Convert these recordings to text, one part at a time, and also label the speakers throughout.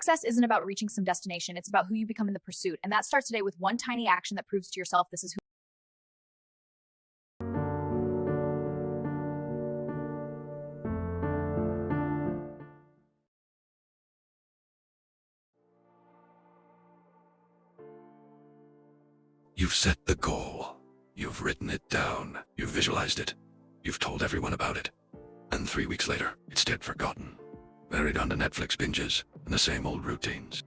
Speaker 1: Success isn't about reaching some destination, it's about who you become in the pursuit. And that starts today with one tiny action that proves to yourself this is who.
Speaker 2: You've set the goal. You've written it down. You've visualized it. You've told everyone about it. And 3 weeks later, it's dead forgotten. Buried under Netflix binges and the same old routines.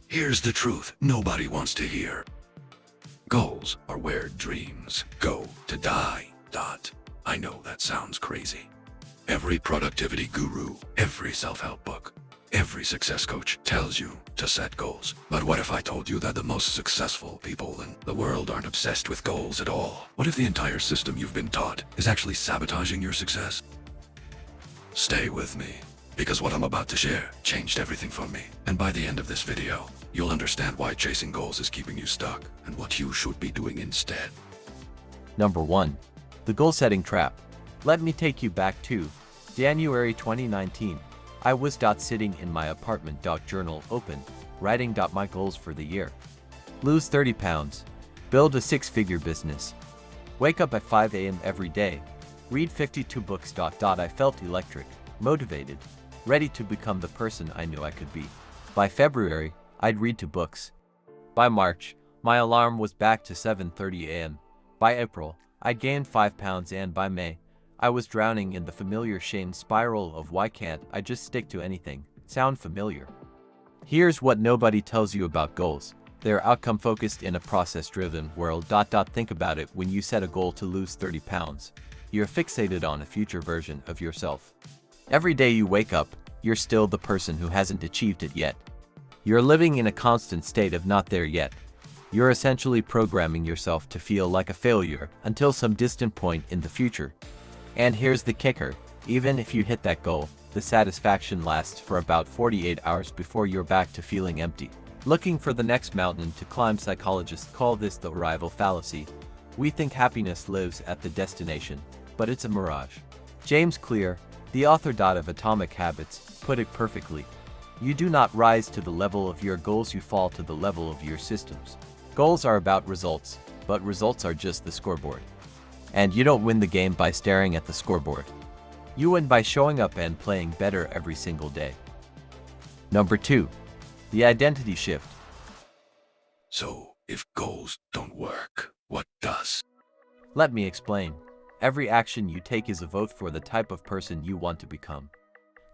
Speaker 2: Here's the truth nobody wants to hear. Goals are where dreams go to die. I know that sounds crazy. Every productivity guru, every self-help book, every success coach tells you to set goals. But what if I told you that the most successful people in the world aren't obsessed with goals at all? What if the entire system you've been taught is actually sabotaging your success? Stay with me, because what I'm about to share changed everything for me. And by the end of this video, you'll understand why chasing goals is keeping you stuck and what you should be doing instead.
Speaker 3: Number 1. The Goal Setting Trap. Let me take you back to January 2019. I was sitting in my apartment. Journal open, writing my goals for the year. Lose 30 pounds. Build a 6-figure business. Wake up at 5 a.m. every day. Read 52 books. I felt electric, motivated, ready to become the person I knew I could be. By February, I'd read 2 books. By March, my alarm was back to 7:30 a.m. By April, I'd gained 5 pounds, and by May, I was drowning in the familiar shame spiral of why can't I just stick to anything. Sound familiar? Here's what nobody tells you about goals. They're outcome-focused in a process-driven world. Think about it. When you set a goal to lose 30 pounds, you're fixated on a future version of yourself. Every day you wake up, you're still the person who hasn't achieved it yet. You're living in a constant state of not there yet. You're essentially programming yourself to feel like a failure until some distant point in the future. And here's the kicker, even if you hit that goal, the satisfaction lasts for about 48 hours before you're back to feeling empty. Looking for the next mountain to climb. Psychologists call this the arrival fallacy. We think happiness lives at the destination, but it's a mirage. James Clear, the author of Atomic Habits, put it perfectly. You do not rise to the level of your goals, you fall to the level of your systems. Goals are about results, but results are just the scoreboard. And you don't win the game by staring at the scoreboard. You win by showing up and playing better every single day. Number 2. The identity shift.
Speaker 2: So, if goals don't work, what does?
Speaker 3: Let me explain. Every action you take is a vote for the type of person you want to become.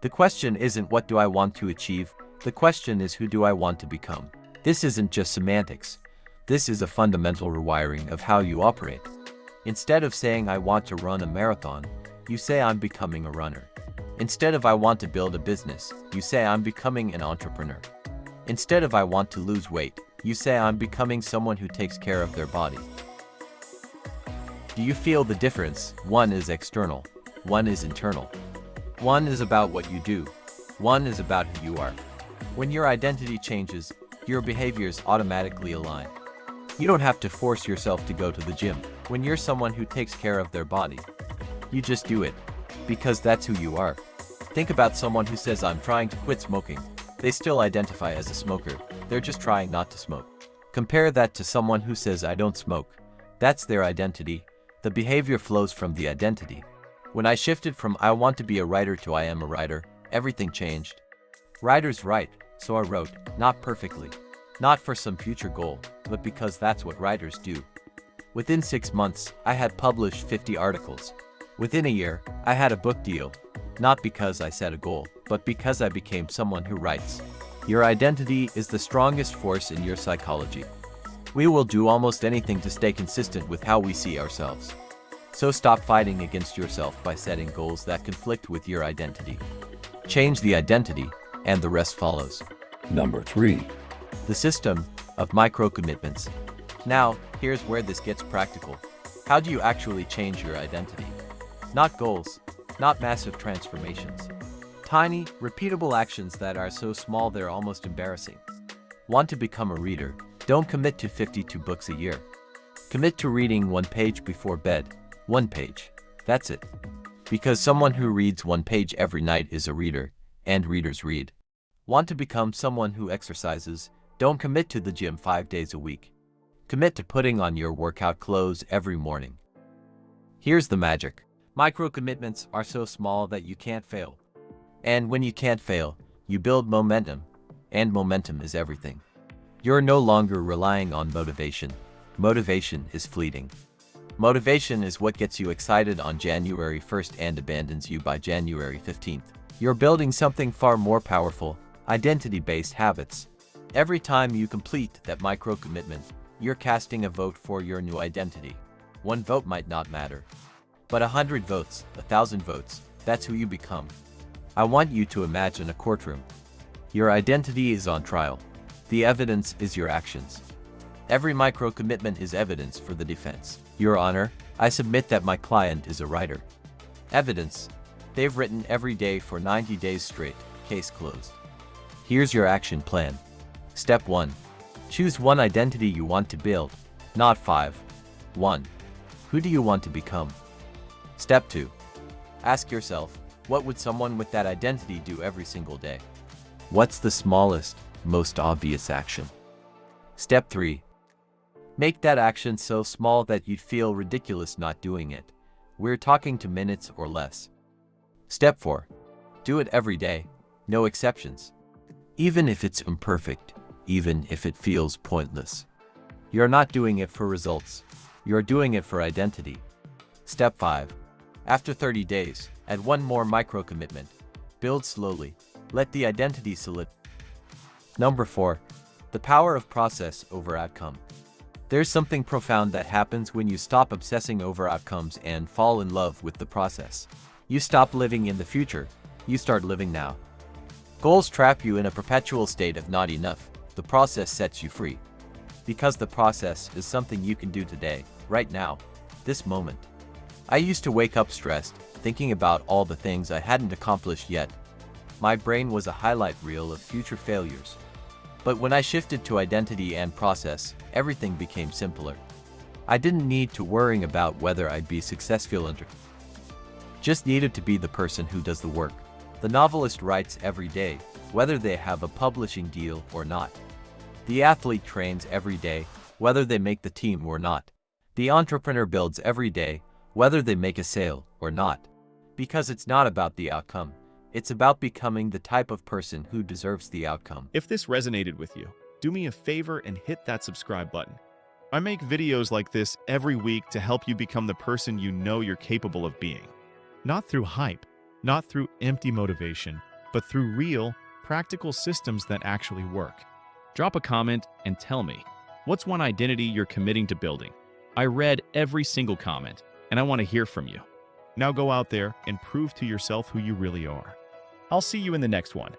Speaker 3: The question isn't what do I want to achieve, the question is who do I want to become. This isn't just semantics. This is a fundamental rewiring of how you operate. Instead of saying I want to run a marathon, you say I'm becoming a runner. Instead of I want to build a business, you say I'm becoming an entrepreneur. Instead of I want to lose weight, you say I'm becoming someone who takes care of their body. Do you feel the difference? One is external, one is internal. One is about what you do, one is about who you are. When your identity changes, your behaviors automatically align. You don't have to force yourself to go to the gym. When you're someone who takes care of their body, you just do it, because that's who you are. Think about someone who says I'm trying to quit smoking. They still identify as a smoker, they're just trying not to smoke. Compare that to someone who says I don't smoke. That's their identity. The behavior flows from the identity. When I shifted from I want to be a writer to I am a writer, everything changed. Writers write, so I wrote, not perfectly. Not for some future goal, but because that's what writers do. Within 6 months, I had published 50 articles. Within a year, I had a book deal. Not because I set a goal, but because I became someone who writes. Your identity is the strongest force in your psychology. We will do almost anything to stay consistent with how we see ourselves. So stop fighting against yourself by setting goals that conflict with your identity. Change the identity, and the rest follows.
Speaker 2: Number 3.
Speaker 3: The system of micro-commitments. Now, here's where this gets practical. How do you actually change your identity? Not goals, not massive transformations. Tiny, repeatable actions that are so small they're almost embarrassing. Want to become a reader? Don't commit to 52 books a year. Commit to reading 1 page before bed. 1 page. That's it. Because someone who reads 1 page every night is a reader, and readers read. Want to become someone who exercises? Don't commit to the gym 5 days a week. Commit to putting on your workout clothes every morning. Here's the magic. Micro commitments are so small that you can't fail. And when you can't fail, you build momentum, and momentum is everything. You're no longer relying on motivation. Motivation is fleeting. Motivation is what gets you excited on January 1st and abandons you by January 15th. You're building something far more powerful, identity-based habits. Every time you complete that micro commitment, you're casting a vote for your new identity. One vote might not matter, but 100 votes, 1,000 votes, that's who you become. I want you to imagine a courtroom. Your identity is on trial. The evidence is your actions. Every micro commitment is evidence for the defense. Your Honor, I submit that my client is a writer. Evidence. They've written every day for 90 days straight. Case closed. Here's your action plan. Step 1. Choose one identity you want to build, not 5. 1. Who do you want to become? Step 2. Ask yourself, what would someone with that identity do every single day? What's the smallest, most obvious action? Step 3. Make that action so small that you'd feel ridiculous not doing it. We're talking to minutes or less. Step 4. Do it every day, no exceptions. Even if it's imperfect, even if it feels pointless. You're not doing it for results. You're doing it for identity. Step 5. After 30 days, add one more micro commitment. Build slowly. Let the identity solidify. Number 4. The power of process over outcome. There's something profound that happens when you stop obsessing over outcomes and fall in love with the process. You stop living in the future. You start living now. Goals trap you in a perpetual state of not enough. The process sets you free. Because the process is something you can do today, right now, this moment. I used to wake up stressed, thinking about all the things I hadn't accomplished yet. My brain was a highlight reel of future failures. But when I shifted to identity and process, everything became simpler. I didn't need to worry about whether I'd be successful or just needed to be the person who does the work. The novelist writes every day, whether they have a publishing deal or not. The athlete trains every day, whether they make the team or not. The entrepreneur builds every day, whether they make a sale or not. Because it's not about the outcome. It's about becoming the type of person who deserves the outcome.
Speaker 4: If this resonated with you, do me a favor and hit that subscribe button. I make videos like this every week to help you become the person you know you're capable of being. Not through hype, not through empty motivation, but through real, practical systems that actually work. Drop a comment and tell me, what's one identity you're committing to building? I read every single comment, and I want to hear from you. Now go out there and prove to yourself who you really are. I'll see you in the next one.